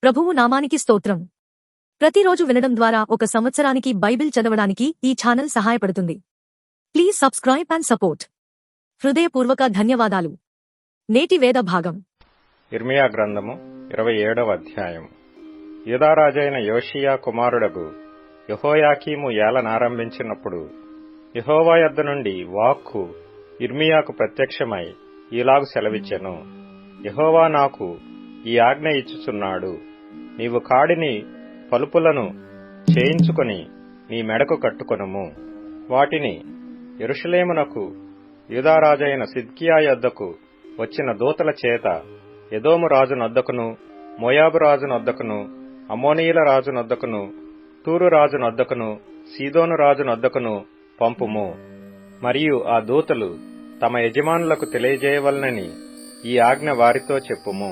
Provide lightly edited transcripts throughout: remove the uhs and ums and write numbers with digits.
ప్రభువు నామానికి స్తోత్రం. ప్రతిరోజు వినడం ద్వారా ఒక సంవత్సరానికి బైబిల్ చదవడానికి ఈ ఛానల్ సహాయపడుతుంది. Please subscribe and support. హృదయపూర్వక ధన్యవాదాలు. నేటి వేద భాగం ఇర్మియా గ్రంథము 27వ అధ్యాయం. యూదారాజైన యోషియా కుమారుడగు యెహోయాకీము ఏలనారంభించినప్పుడు యెహోవా యొద్ద నుండి వాక్కు ఇర్మియాకు ప్రత్యక్షమై ఈలాగు సెలవిచ్చెను. యెహోవా నాకు ఈ ఆజ్ఞ ఇచ్చుచున్నాడు. నీవు కాడిని పలుపులను చేయించుకొని నీ మెడకు కట్టుకొనుము. వాటిని యెరూషలేమునకు యూదారాజైన సిద్కియా యొద్దకు వచ్చిన దూతల చేత ఎదోము రాజునొద్దకును, మోయాబు రాజునొద్దకును, అమ్మోనీయుల రాజునొద్దకును, తూరు రాజునొద్దకును, సీదోను రాజునొద్దకును పంపుము. మరియు ఆ దూతలు తమ యజమానులకు తెలియజేయవలనని ఈ ఆజ్ఞ వారితో చెప్పుము.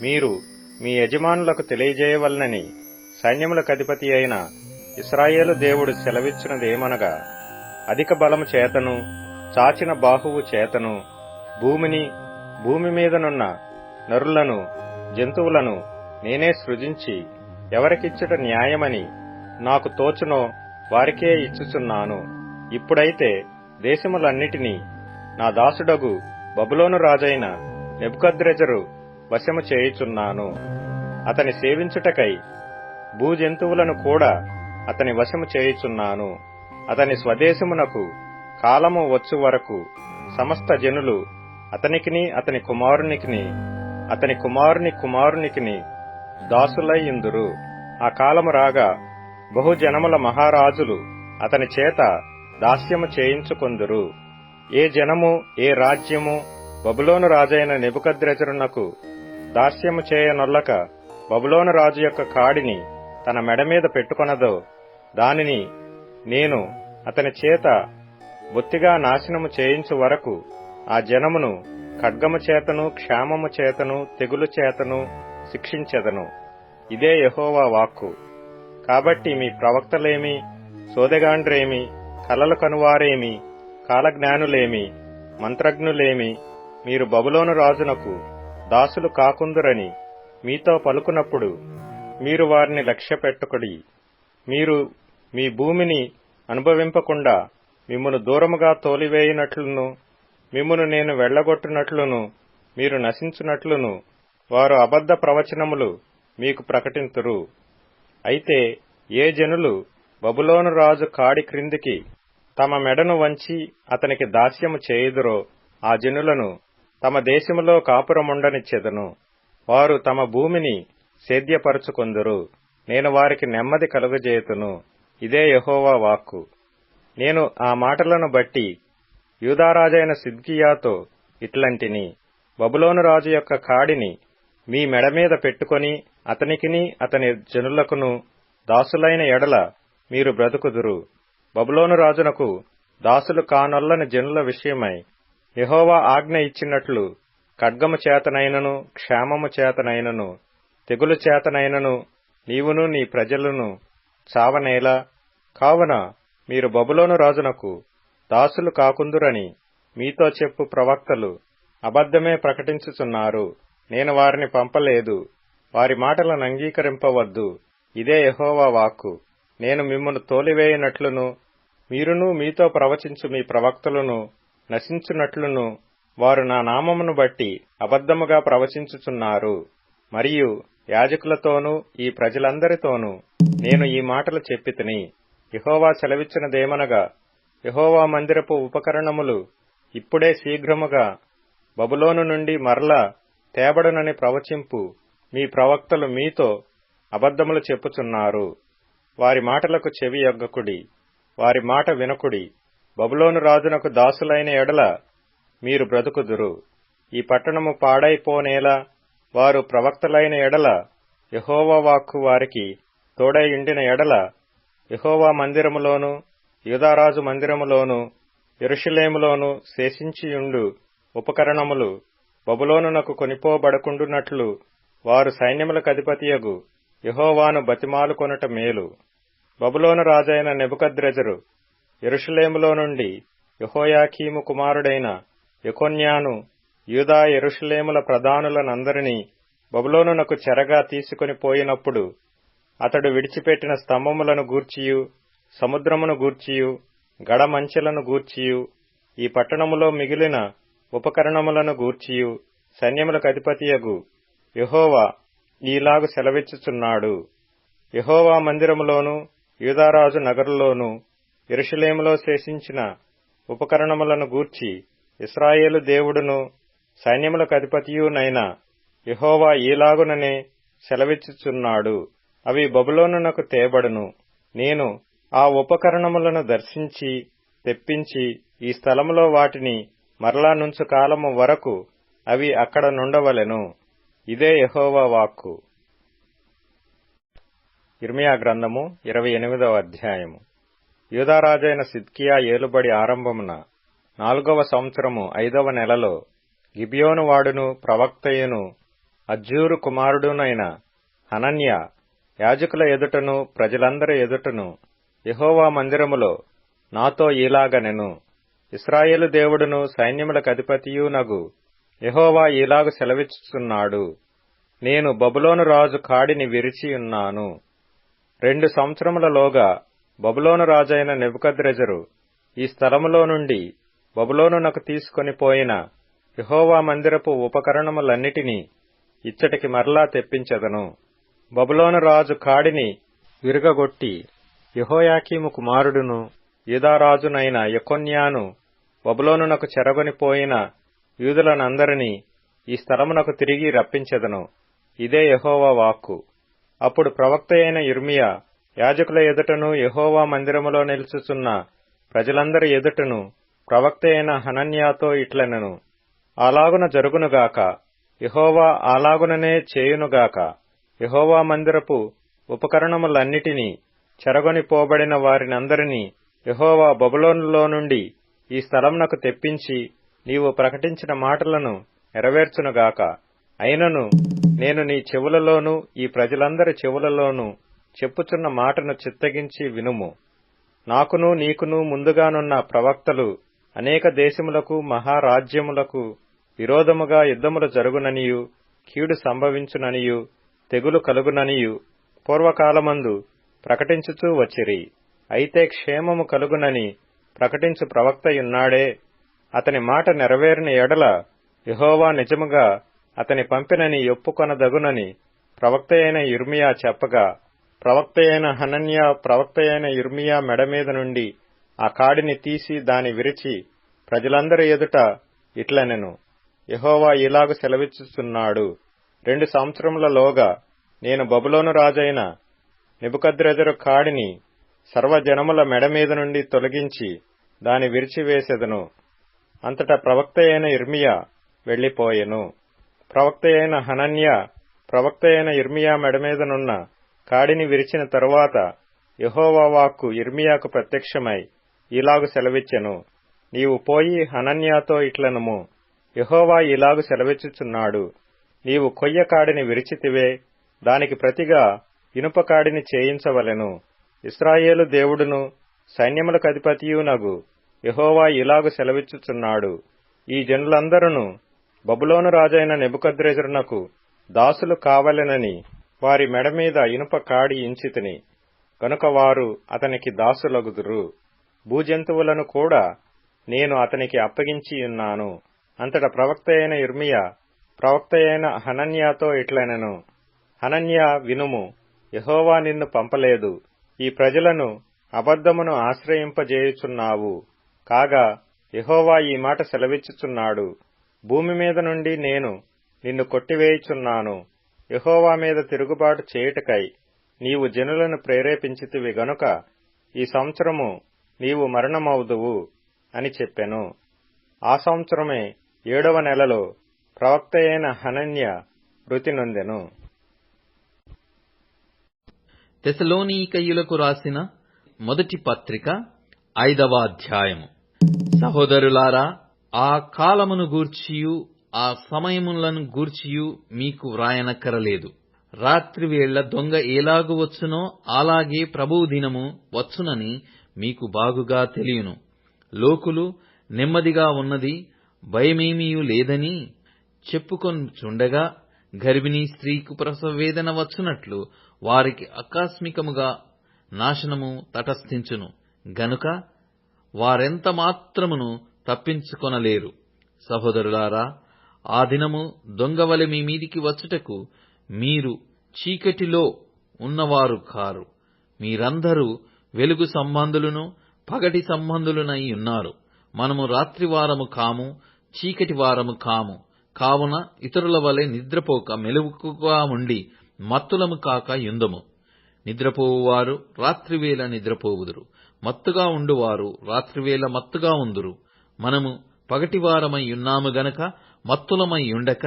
మీరు మీ యజమానులకు తెలియజేయవలనని సైన్యములకధిపతి అయిన ఇశ్రాయేలు దేవుడు సెలవిచ్చినదేమనగా, అధిక బలము చేతను చాచిన బాహువు చేతను భూమిని, భూమి మీదనున్న నరులను, జంతువులను నేనే సృజించి ఎవరికిచ్చుట న్యాయమని నాకు తోచునో వారికే ఇచ్చుచున్నాను. ఇప్పుడైతే దేశములన్నిటినీ నా దాసుడగు బబులోను రాజైన నెబుకద్రెజరు వశము చేయుచున్నాను. అతని సేవించుటకై భూజంతువులను కూడా అతని వశము చేయుచున్నాను. అతని స్వదేశమునకు కాలము వచ్చు వరకు సమస్త జనులు అతనికిని, అతని కుమారునికిని, అతని కుమారుని కుమారునికిని దాసులై యుందురు. ఆ కాలము రాగా బహుజనముల మహారాజులు అతని చేత దాస్యము చేయించుకొందురు. ఏ జనము, ఏ రాజ్యము బబులోను రాజైన నెబుకద్రెజరునకు దాస్యము చేయనొల్లక బబులోను రాజు యొక్క కాడిని తన మెడ మీద పెట్టుకొనదో దానిని నేను అతని చేత బొత్తిగా నాశనము చేయించు వరకు ఆ జనమును ఖడ్గము చేతను, క్షామము చేతను, తెగులు చేతను శిక్షించెదను. ఇదే యెహోవా వాక్కు. కాబట్టి మీ ప్రవక్తలేమి, సోదెగాండ్రేమి, కలలు కనువారేమి, కాలజ్ఞానులేమి, మంత్రజ్ఞులేమి మీరు బబులోను రాజునకు దాసులు కాకుందురని మీతో పలుకున్నప్పుడు మీరు వారిని లక్ష్యపెట్టుకొడి. మీరు మీ భూమిని అనుభవింపకుండా మిమ్మును దూరముగా తోలివేయునట్లును, మిమ్మును నేను వెళ్లగొట్టునట్లును, మీరు నశించునట్లును వారు అబద్ధ ప్రవచనములు మీకు ప్రకటింతురు. అయితే ఏ జనులు బబులోను రాజు కాడి క్రిందికి తమ మెడను వంచి అతనికి దాస్యము చేయుదురో ఆ జనులను తమ దేశములో కాపురముండనిచ్చెదను. వారు తమ భూమిని సేద్యపరుచుకొందురు. నేను వారికి నెమ్మది కలుగజేతును. ఇదే యెహోవా వాక్కు. నేను ఆ మాటలను బట్టి యూదారాజైన సిద్కియాతో ఇట్లంటిని, బబులోను రాజు యొక్క కాడిని మీ మెడ మీద పెట్టుకొని అతనికిని, అతని జనులకును దాసులైన ఎడల మీరు బ్రతుకుదురు. బబులోను రాజునకు దాసులు కానొల్లని జనుల విషయమై యెహోవా ఆజ్ఞ ఇచ్చినట్లు ఖడ్గము చేతనైనను, క్షామము చేతనైనను, తెగులు చేతనైనను నీవును నీ ప్రజలను చావనేలా. కావున మీరు బబులోను రాజునకు దాసులు కాకుందురని మీతో చెప్పు ప్రవక్తలు అబద్ధమే ప్రకటించుచున్నారు. నేను వారిని పంపలేదు. వారి మాటలను అంగీకరింపవద్దు. ఇదే యెహోవా వాక్కు. నేను మిమ్మును తోలివేయనట్లును, మీరును మీతో ప్రవచించు మీ ప్రవక్తలను నశించునట్లును వారు నా నామమును బట్టి అబద్ధముగా ప్రవచించుచున్నారు. మరియు యాజకులతోనూ ఈ ప్రజలందరితోనూ నేను ఈ మాటలు చెప్పితిని. యెహోవా సెలవిచ్చినదేమనగా, యెహోవా మందిరపు ఉపకరణములు ఇప్పుడే శీఘ్రముగా బబులోను నుండి మరలా తేబడునని ప్రవచింపు మీ ప్రవక్తలు మీతో అబద్ధములు చెప్పుచున్నారు. వారి మాటలకు చెవి యొగ్గకుడి, వారి మాట వినకుడి. బబులోను రాజునకు దాసులైన ఎడల మీరు బ్రతుకుదురు. ఈ పట్టణము పాడైపోనేలా వారు ప్రవక్తలైన ఎడల యెహోవా వాక్కు వారికి తోడైయుండిన ఎడల యెహోవా మందిరములోను, యూదారాజు మందిరములోను, యెరూషలేములోను శేషించియుండు ఉపకరణములు బబులోనునకు కొనిపోబడకుండునట్లు వారు సైన్యములకధిపతియగు యెహోవాను బతిమాలుకొనుట మేలు. బబులోను రాజైన నెబుకద్రెజరు యెరూషలేములో నుండి యెహోయాకీము కుమారుడైన యెకొన్యాను యూదా యెరూషలేముల ప్రధానులనందరినీ బబులోనునకు చెరగా తీసుకొని పోయినప్పుడు అతడు విడిచిపెట్టిన స్తంభములను గూర్చియు సముద్రమును గూర్చియు గడమంచెలను గూర్చియు ఈ పట్టణములో మిగిలిన ఉపకరణములను గూర్చియు సైన్యములకు అధిపతియగు యెహోవా ఈలాగు సెలవిచ్చుచున్నాడు. యెహోవా మందిరములోను యూదారాజు నగరులోను యెరూషలేములో శేషించిన ఉపకరణములను గూర్చి ఇశ్రాయేలు దేవుడును సైన్యములకు అధిపతియునైన యెహోవా ఈలాగుననే సెలవిచ్చుచున్నాడు. అవి బబులోనునకు తేబడును. నేను ఆ ఉపకరణములను దర్శించి తెప్పించి ఈ స్థలములో వాటిని మరలా నుంచు కాలము వరకు అవి అక్కడ నుండవలెను. ఇదే యెహోవా వాక్కు. ఇర్మియా గ్రంథము 28వ అధ్యాయము. యూదారాజైన సిద్కియా ఏలుబడి ఆరంభమున 4వ సంవత్సరము 5వ నెలలో గిబియోను వాడును ప్రవక్తయును అజ్జూరు కుమారుడునైన హనన్యా యాజకుల ఎదుటను ప్రజలందరి ఎదుటను యెహోవా మందిరములో నాతో ఈలాగనెను. ఇశ్రాయేలు దేవుడును సైన్యములకు అధిపతియునగు యెహోవా ఈలాగు సెలవిచ్చుచున్నాడు. నేను బబులోను రాజు కాడిని విరిచియున్నాను. 2 సంవత్సరములలోగా బబులోను రాజైన నెబుకద్రెజరు ఈ స్థలములో నుండి బబులోనునకు తీసుకొని పోయిన యెహోవా మందిరపు ఉపకరణములన్నిటినీ ఇచ్చటికి మరలా తెప్పించెదను. బబులోను రాజు కాడిని విరుగగొట్టి యెహోయాకీము కుమారుడును యూదారాజునైన యెకొన్యాను బబులోనునకు చెరగొనిపోయిన యూదులనందరినీ ఈ స్థలమునకు తిరిగి రప్పించెదను. ఇదే యెహోవా వాక్కు. అప్పుడు ప్రవక్త అయిన ఇర్మియా యాజకుల ఎదుటను యెహోవా మందిరములో నిలుచుచున్న ప్రజలందరి ఎదుటను ప్రవక్త అయిన హనన్యాతో ఇట్లనెను. అలాగున జరుగునుగాక, యెహోవా అలాగుననే చేయునుగాక. యెహోవా మందిరపు ఉపకరణములన్నిటినీ చెరగొనిపోబడిన వారినందరినీ యెహోవా బబులోనులో నుండి ఈ స్థలమునకు తెప్పించి నీవు ప్రకటించిన మాటలను నెరవేర్చునుగాక. అయినను నేను నీ చెవులలోనూ ఈ ప్రజలందరి చెవులలోనూ చెప్పుచున్న మాటను చిత్తగించి వినుము. నాకును నీకును ముందుగానున్న ప్రవక్తలు అనేక దేశములకు మహారాజ్యములకు విరోధముగా యుద్ధములు జరుగుననియు కీడు సంభవించుననియు తెగులు కలుగుననియు పూర్వకాలమందు ప్రకటించుచూ వచ్చిరి. అయితే క్షేమము కలుగునని ప్రకటించు ప్రవక్తయున్నాడే. అతని మాట నెరవేరిన ఎడల యెహోవా నిజముగా అతని పంపినని ఒప్పుకొనదగునని ప్రవక్త అయిన ఇర్మియా చెప్పగా, ప్రవక్త అయిన హనన్యా ప్రవక్త అయిన ఇర్మియా మెడ మీద నుండి ఆ కాడిని తీసి దాని విరిచి ప్రజలందరి ఎదుట ఇట్లనెను. యెహోవా ఇలాగు సెలవిచ్చుచున్నాడు. 2 సంవత్సరములలోగా నేను బబులోను రాజైన నెబుకద్రెజరు కాడిని సర్వజనముల మెడ మీద నుండి తొలగించి దాని విరిచివేసెదను. అంతటా ప్రవక్త అయిన ఇర్మియా వెళ్లిపోయెను. ప్రవక్త అయిన హనన్యా ప్రవక్త అయిన ఇర్మియా మెడ మీదనున్న కాడిని విరిచిన తరువాత యెహోవా వాక్కు ఇర్మియాకు ప్రత్యక్షమై ఇలాగు సెలవిచ్చెను. నీవు పోయి హనన్యాతో ఇట్లనుము. యెహోవా ఇలాగు సెలవిచ్చుచున్నాడు. నీవు కొయ్య కాడిని విరిచితివే, దానికి ప్రతిగా ఇనుప కాడిని చేయించవలెను. ఇశ్రాయేలు దేవుడును సైన్యములకు అధిపతియునగు యెహోవా ఇలాగు సెలవిచ్చుచున్నాడు. ఈ జనులందరూ బబులోను రాజైన నెబుకద్రెజరునకు దాసులు కావలెనని వారి మెడ మీద ఇనుప కాడి ఇంచితిని. గనుక వారు అతనికి దాసులగుదురు. భూజంతువులను కూడా నేను అతనికి అప్పగించియున్నాను. అంతటా ప్రవక్త అయిన ఇర్మియా ప్రవక్త అయిన హనన్యాతో ఇట్లనెను. హనన్యా వినుము, యెహోవా నిన్ను పంపలేదు. ఈ ప్రజలను అబద్ధమును ఆశ్రయింపజేయుచున్నావు. కాగా యెహోవా ఈ మాట సెలవిచ్చుచున్నాడు. భూమి మీద నుండి నేను నిన్ను కొట్టివేయుచున్నాను. యెహోవా మీద తిరుగుబాటు చేయుటకై నీవు జనులను ప్రేరేపించితివి గనుక ఈ సంవత్సరము నీవు మరణమవుదువు అని చెప్పెను. ఆ సంవత్సరమే 7వ నెలలో ప్రవక్త అయిన హనన్యా మృతి నొందెను. తెసలోనికయులకు రాసిన మొదటి పత్రిక 5వ అధ్యాయము. సహోదరులారా, ఆ కాలమును గూర్చియు ఆ సమయములను గూర్చియు మీకు వ్రాయనక్కరలేదు. రాత్రివేళ దొంగ ఎలాగు వచ్చునో అలాగే ప్రభువు దినము వచ్చునని మీకు బాగుగా తెలియను. లోకులు నెమ్మదిగా ఉన్నది, భయమేమీ లేదని చెప్పుకొనుచుండగా గర్భిణీ స్త్రీకు ప్రసవ వేదన వచ్చునట్లు వారికి ఆకస్మికముగా నాశనము తటస్థించును గనుక వారెంత మాత్రమును తప్పించుకొనలేరు. సహోదరులారా, ఆ దినము దొంగవలె మీ మీదికి వచ్చుటకు మీరు చీకటిలో ఉన్నవారు కారు. మీరందరూ వెలుగు సంబంధులను పగటి సంబంధులనై ఉన్నారు. మనము రాత్రివారము కాము, చీకటి వారము కాము. కావున ఇతరుల వలె నిద్రపోక మెలకువగా ఉండి మత్తులము కాక యుందము. నిద్రపోవువారు రాత్రివేళ నిద్రపోవుదురు, మత్తుగా ఉండువారు రాత్రివేళ మత్తుగా ఉందురు. మనము పగటివారమై ఉన్నాము గనక మత్తులమై ఉండక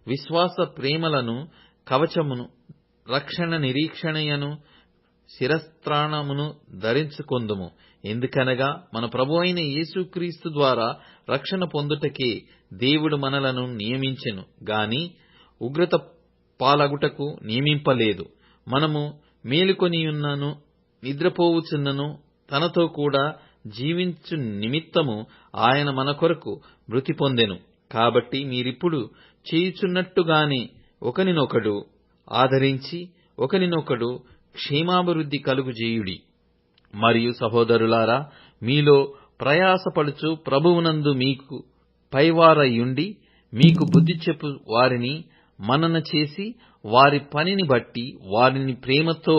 విశ్వాస ప్రేమలను కవచమును రక్షణ నిరీక్షణయను శిరస్త్రాణమును ధరించుకొందుము. ఎందుకనగా మన ప్రభువైన యేసుక్రీస్తు ద్వారా రక్షణ పొందుటకే దేవుడు మనలను నియమించెను గాని ఉగ్రత పాలగుటకు నియమింపలేదు. మనము మేలుకొనియున్నను నిద్రపోవుచున్నను తనతో కూడా జీవించు నిమిత్తము ఆయన మన కొరకు మృతి పొందెను. కాబట్టి మీరిప్పుడు చేయుచున్నట్టుగానే ఒకనినొకడు ఆదరించి ఒకనినొకడు క్షేమాభివృద్ధి కలుగుజేయుడి. మరియు సహోదరులారా, మీలో ప్రయాసపడుచు ప్రభువునందు మీకు పైవారయ్యుండి మీకు బుద్ధి చెప్పు వారిని మన్నన చేసి వారి పనిని బట్టి వారిని ప్రేమతో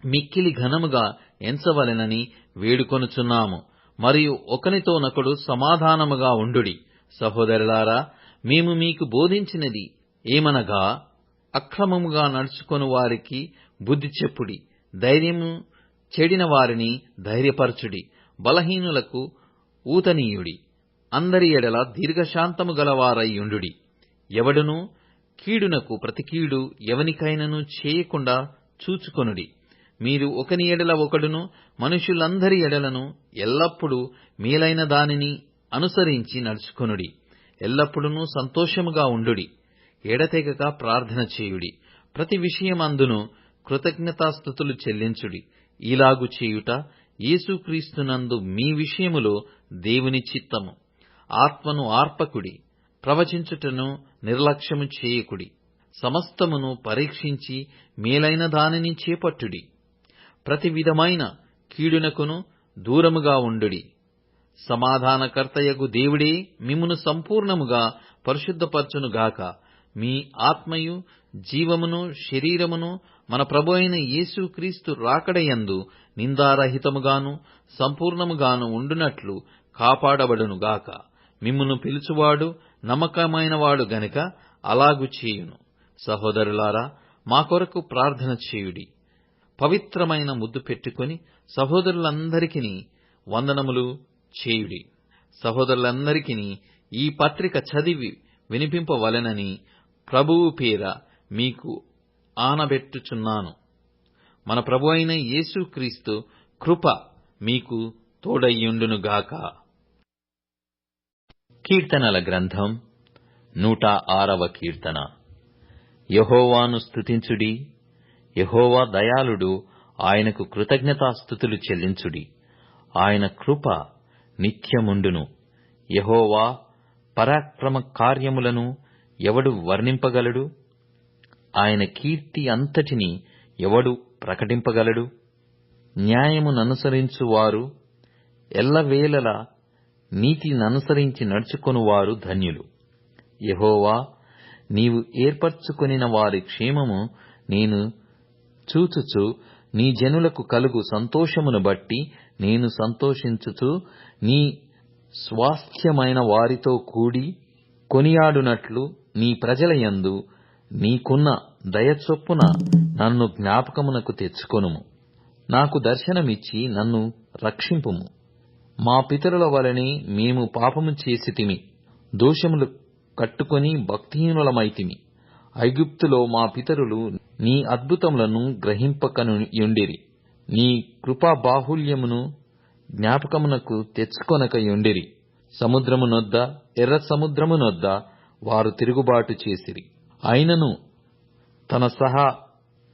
మిక్కిలి ఘనముగా ఎంచవలెనని వేడుకొనుచున్నాము. మరియు ఒకనితోనొకడు సమాధానముగా ఉండుడి. సహోదరులారా, మేము మీకు బోధించినది ఏమనగా అక్రమముగా నడుచుకొను వారికి బుద్ధి చెప్పుడి, ధైర్యము చెడిన వారిని ధైర్యపరచుడి, బలహీనులకు ఊతనీయుడి, అందరి ఎడల దీర్ఘశాంతము గలవారయ్యుండుడి. ఎవడునూ కీడునకు ప్రతికీడు ఎవనికైనను చేయకుండా చూచుకొనుడి. మీరు ఒకని ఎడల ఒకడును మనుషులందరి ఎడలను ఎల్లప్పుడూ మేలైన దానిని అనుసరించి నడుచుకొనుడి. ఎల్లప్పుడూ సంతోషముగా ఉండుడి, ఎడతెగక ప్రార్థన చేయుడి, ప్రతి విషయమందును కృతజ్ఞతాస్తుతులు చెల్లించుడి. ఇలాగు చేయుట యేసుక్రీస్తునందు మీ విషయములో దేవుని చిత్తము. ఆత్మను ఆర్పకుడి, ప్రవచించుటను నిర్లక్ష్యము చేయకుడి. సమస్తమును పరీక్షించి మేలైన దానిని చేపట్టుడి. ప్రతి విధమైన కీడునకును దూరముగా ఉండుడి. సమాధానకర్తయగు దేవుడే మిమ్మును సంపూర్ణముగా పరిశుద్ధపరచునుగాక. మీ ఆత్మయు జీవమును శరీరమును మన ప్రభువైన యేసుక్రీస్తు రాకడయందు నిందారహితముగాను సంపూర్ణముగాను ఉండునట్లు కాపాడబడునుగాక. మిమ్మును పిలుచువాడు నమ్మకమైనవాడు గనుక అలాగు చేయును. సహోదరులారా, మా కొరకు ప్రార్థన చేయుడి. పవిత్రమైన ముద్దు పెట్టుకొని సహోదరులందరికీ వందనములు చేయుడి. సహోదరులందరికీ ఈ పత్రిక చదివి వినిపింపవలెనని ప్రభువు పేర మీకు ఆనబెట్టుచున్నాను. మన ప్రభువైన యేసుక్రీస్తు కృప మీకు తోడయ్యుండునుగాక. కీర్తనల గ్రంథం 106వ కీర్తన. యెహోవాను స్తుతించుడి. యెహోవా దయాళుడు, ఆయనకు కృతజ్ఞతాస్తుతులు చెల్లించుడి. ఆయన కృప నిత్యముండును. యెహోవా పరాక్రమ కార్యములను ఎవడు వర్ణింపగలడు? ఆయన కీర్తి అంతటిని ఎవడు ప్రకటింపగలడు? న్యాయముననుసరించువారు ఎల్లవేళలా నీతిననుసరించి నడుచుకొనువారు ధన్యులు. యెహోవా, నీవు ఏర్పరచుకొనిన వారి క్షేమము నేను చూచుచు నీ జనులకు కలుగు సంతోషమును బట్టి నేను సంతోషించుచు నీ స్వాస్థ్యమైన వారితో కూడి కొనియాడునట్లు నీ ప్రజలయందు నీకున్న దయచొప్పున నన్ను జ్ఞాపకమునకు తెచ్చుకొనుము. నాకు దర్శనమిచ్చి నన్ను రక్షింపుము. మా పితరుల వలనే మేము పాపము చేసితిమి, దోషములు కట్టుకొని భక్తిహీనులమైతిమి. ఐగుప్తులో మా పితరులు నీ అద్భుతములను గ్రహింపకయుండిరి. నీ కృపా బాహుల్యమును జ్ఞాపకమునకు తెచ్చుకొనకయుండిరి. సముద్రమునొద్ద ఎర్ర సముద్రమునొద్ద వారు తిరుగుబాటు చేసిరి. అయినను తన సహా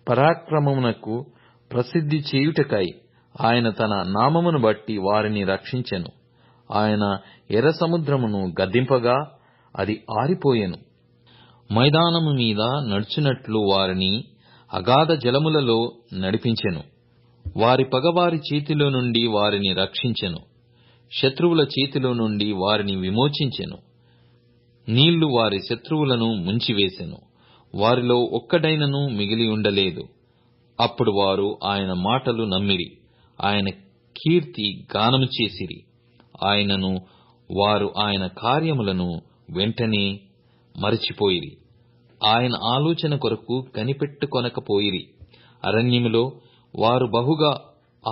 పరాక్రమమునకు ప్రసిద్ధి చేయుటకై ఆయన తన నామమును బట్టి వారిని రక్షించెను. ఆయన ఎర్ర సముద్రమును గద్దింపగా అది ఆరిపోయెను. మైదానము మీద నడుచునట్లు వారిని అగాధ జలములలో నడిపించెను. వారి పగవారి చేతిలో నుండి వారిని రక్షించెను. శత్రువుల చేతిలో నుండి వారిని విమోచించెను. నీళ్లు వారి శత్రువులను ముంచివేసెను. వారిలో ఒక్కడైనను మిగిలి ఉండలేదు. అప్పుడు వారు ఆయన మాటలు నమ్మిరి. ఆయన కీర్తి గానము చేసిరి. ఆయనను వారు ఆయన కార్యములను వెంటనే మరచిపోయిరి. ఆయన ఆలోచన కొరకు కనిపెట్టుకొనకపోయిరి. అరణ్యములో వారు బహుగా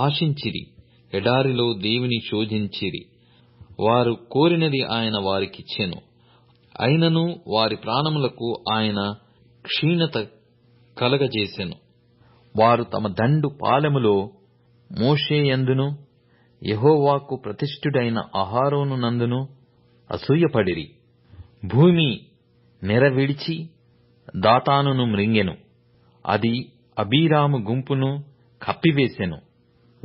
ఆశించిరి. ఎడారిలో దేవుని శోధించిరి. వారు కోరినది ఆయన వారికిచ్చెను. అయినను వారి ప్రాణములకు ఆయన క్షీణత కలగజేసెను. వారు తమ దండు పాలెములో మోషేయందును యెహోవాకు ప్రతిష్ఠుడైన అహరోను నందును అసూయపడిరి. భూమి నెరవిడిచి దాతానును మ్రింగెను. అది అబీరాము గుంపును కప్పివేసెను.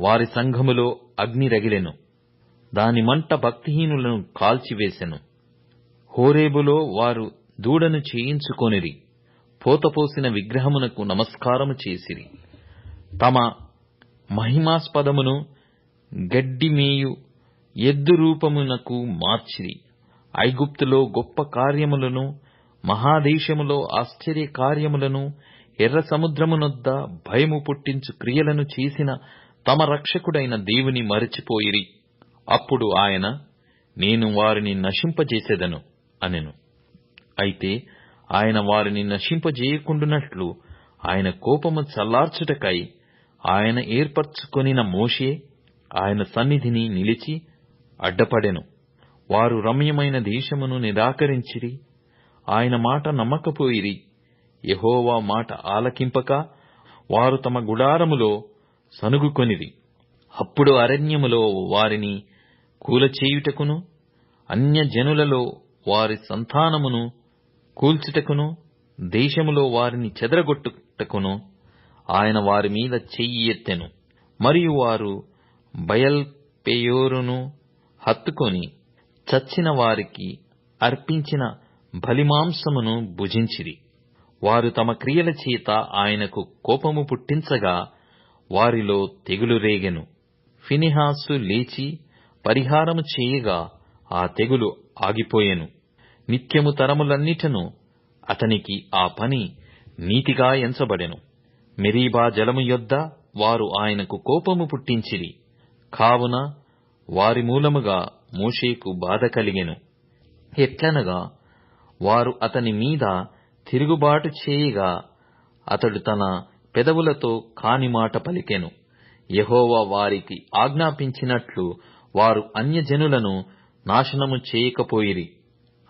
వారి సంఘములో అగ్ని రగిలెను. దాని మంట భక్తిహీనులను కాల్చివేసెను. హోరేబులో వారు దూడను చేయించుకొనిరి. పోతపోసిన విగ్రహమునకు నమస్కారము చేసిరి. తమ మహిమాస్పదమును గడ్డిమేయు ఎద్దు రూపమునకు మార్చిరి. ఐగుప్తులో గొప్ప కార్యములను, మహాదేశములో ఆశ్చర్య కార్యములను, ఎర్ర సముద్రమునొద్ద భయము పుట్టించు క్రియలను చేసిన తమ రక్షకుడైన దేవుని మరచిపోయిరి. అప్పుడు ఆయన, నేను వారిని నశింపజేసెదను అనెను. అయితే ఆయన వారిని నశింపజేయకుండునట్లు ఆయన కోపము చల్లార్చుటకై ఆయన ఏర్పరచుకొనిన మోషే ఆయన సన్నిధిని నిలిచి అడ్డపడెను. వారు రమ్యమైన దేశమును నిరాకరించిరి. ఆయన మాట నమ్మకపోయిరి. యెహోవా మాట ఆలకింపక వారు తమ గుడారములో సనుగుకొనిరి. అప్పుడు అరణ్యములో వారిని కూలచేయుటకును, అన్యజనులలో వారి సంతానమును కూల్చుటకును, దేశములో వారిని చెదరగొట్టుటకును ఆయన వారి మీద చెయ్యి ఎత్తెను. మరియు వారు బయల్పెయోరును హత్తుకొని చచ్చిన వారికి అర్పించిన బలిమాంసమును భుజించిరి. వారు తమ క్రియల చేత ఆయనకు కోపము పుట్టించగా వారిలో తెగులు రేగెను. ఫినెహాసు లేచి పరిహారము చేయగా ఆ తెగులు ఆగిపోయెను. నిత్యము తరములన్నిటను అతనికి ఆ పని నీతిగా ఎంచబడెను. మెరీబా జలము యొద్ద వారు ఆయనకు కోపము పుట్టించిరి. కావున వారి మూలముగా మోషేకు బాధ కలిగెను. ఎట్లనగా వారు అతని మీద తిరుగుబాటు చేయగా అతడు తన పెదవులతో కాని మాట పలికెను. యెహోవా వారికి ఆజ్ఞాపించినట్లు వారు అన్యజనులను నాశనము చేయకపోయిరి.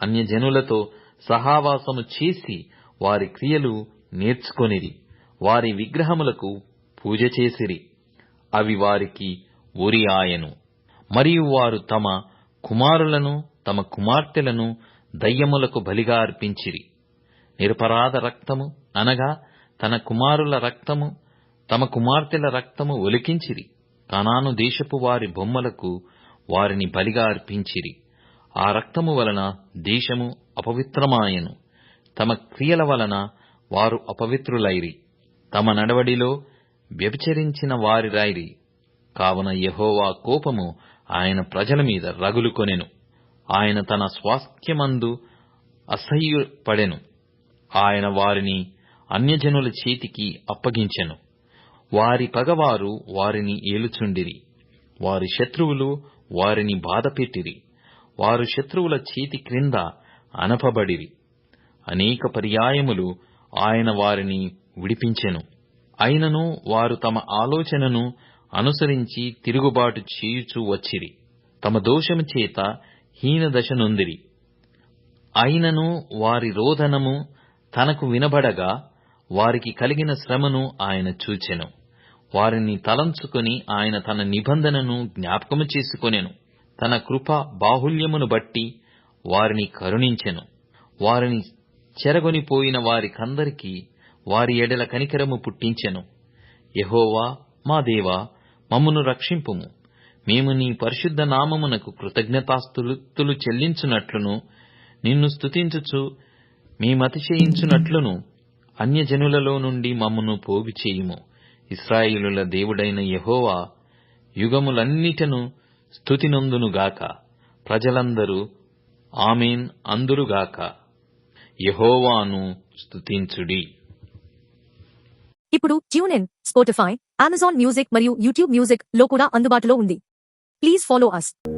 అన్యజనులతో సహవాసము చేసి వారి క్రియలు నేర్చుకొనిరి. వారి విగ్రహములకు పూజ చేసిరి. అవి వారికి ఉరి ఆయెను. మరియు వారు తమ కుమారులను తమ కుమార్తెలను దయ్యములకు బలిగా అర్పించిరి. నిరపరాధ రక్తము అనగా తన కుమారుల రక్తము, తమ కుమార్తెల రక్తము ఒలికించిరి. కనాను దేశపు వారి బొమ్మలకు వారిని బలిగా అర్పించిరి. ఆ రక్తము వలన దేశము అపవిత్రమాయెను. తమ క్రియల వలన వారు అపవిత్రులైరి. తమ నడవడిలో వ్యభిచరించిన వారిరైరి. కావున యెహోవా కోపము ఆయన ప్రజల మీద రగులుకొనెను. ఆయన తన స్వాస్థ్యమందు అసహ్యపడెను. ఆయన వారిని అన్యజనుల చేతికి అప్పగించెను. వారి పగవారు వారిని ఏలుచుండిరి. వారి శత్రువులు వారిని బాధపెట్టిరి. వారు శత్రువుల చేతి క్రింద అనపబడిరి. అనేక పర్యాయములు ఆయన వారిని విడిపించెను. అయినను వారు తమ ఆలోచనను అనుసరించి తిరుగుబాటు చేయుచూ వచ్చిరి. తమ దోషము చేత హీనదశ నొందిరి. అయినను వారి రోదనము తనకు వినబడగా వారికి కలిగిన శ్రమను ఆయన చూచెను. వారిని తలంచుకొని ఆయన తన నిబంధనను జ్ఞాపకము చేసుకొనెను. తన కృప బాహుల్యమును బట్టి వారిని కరుణించెను. వారిని చెరగొనిపోయిన వారికందరికీ వారి ఎడల కనికరము పుట్టించెను. యెహోవా మా దేవా, మమ్మును రక్షింపుము. మేము నీ పరిశుద్ధ నామమునకు కృతజ్ఞతాస్తుతులు చెల్లించునట్లును నిన్ను స్తుతించుచు మేమతిశయించునట్లును అన్యజనులలో నుండి మమ్మను పోగు చేయుము. ఇశ్రాయేలుల దేవుడైన యెహోవా యుగములన్నిటను స్తుతినొందునుగాక. ప్రజలందరూ ఆమేన్ అందురుగాక. యెహోవాను స్తుతించుడి. ఇప్పుడు tune in, Spotify, Amazon music మరియు యూట్యూబ్ మ్యూజిక్ లో కూడా అందుబాటులో ఉంది. Please follow us.